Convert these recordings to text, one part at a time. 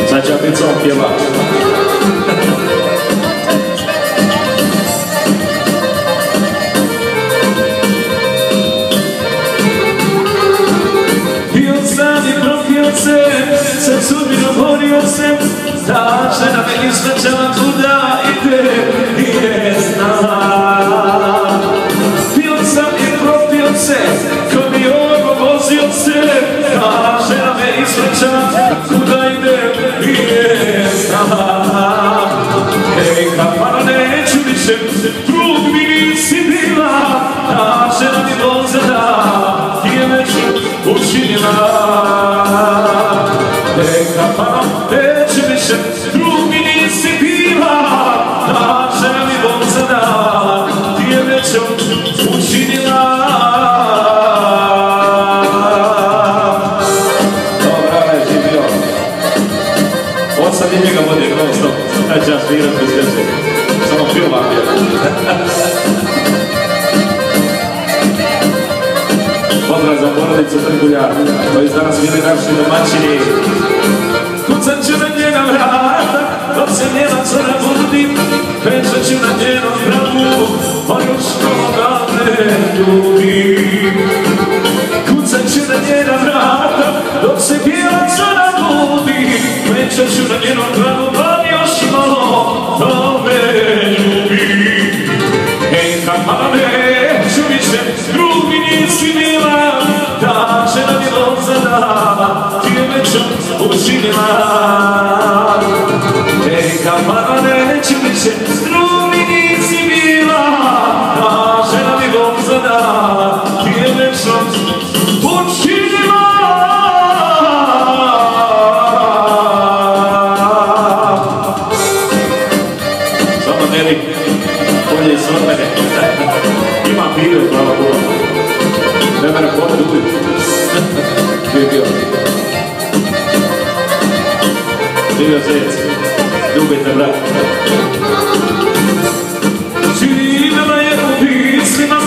Zaćarnicom pjeva. Bio sam i propio se, sa sudbinom borio se, ta žena me izvaćala kuda ide, nije znala. Bio sam i propio se, ko bi ovo vozio se, ta žena me izvaćala kuda ide, nije znala. Ej, kapano, neću više, drug mi nisi bila, ta žena mi vozila, ti je već učinila. Ej, kapano, neću više, drug mi nisi bila, ta žena mi vozila, ti je već učinila. Sad i njega vodi non stop, taj će ja svirat bez veze, samo filma pjeva. Pozdrav za porodicu Trgulja, koji danas bili naši domaćini. Kucat ću na njena vrata, dok se njena cura budi, pečat ću na njenom grabu, moju škola ne ljubi. Kucat ću na njena vrata, dok se bijela cura budi, pečat ću na njenom grabu, pa još malo to me ljubi. Ej, kapano, neću više, drug mi nisi bila, ta žena mi vozada, ti je već učinila. Ej, kapano, neću više, drug mi nisi bila, ta žena mi vozada, ti je već učinila. Samo Neri, bolje iz od mene. Ima pive, hvala Boga. Ne mene pored uvijek. Gdje je bio? Živio Zec. Ljubite, brat. Živjela je u mislima,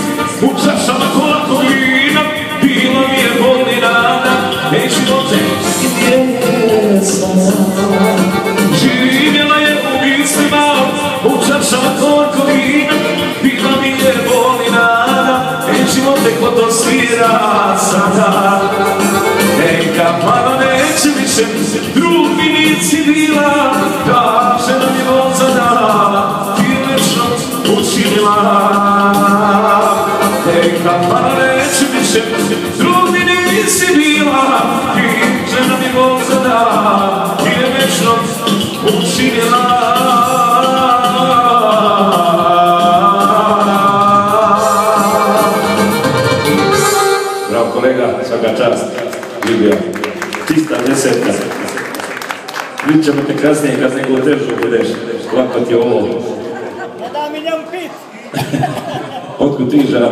u čašama kolakovina, bila mi je bolni rada, ej živote i djesa. Živjela je u mislima, u čašama kolakovina, bila mi je bolni rada, ej živote ko to svira sada. Ej, kapano, neću više, drug mi nisi bila, ta žena mi vozada, ti je večno učinila. Ej, kapano, neću više, drug mi nisi bila, ti žena mi vozada, ti je večno učinila. Bravo kolega, svaka čast, Ljubija, čista desetka. Vidit ćemo te kasnije, kad nego težu budeš, lako ti je ovo. Da mi njam pit. Otkud ti žar,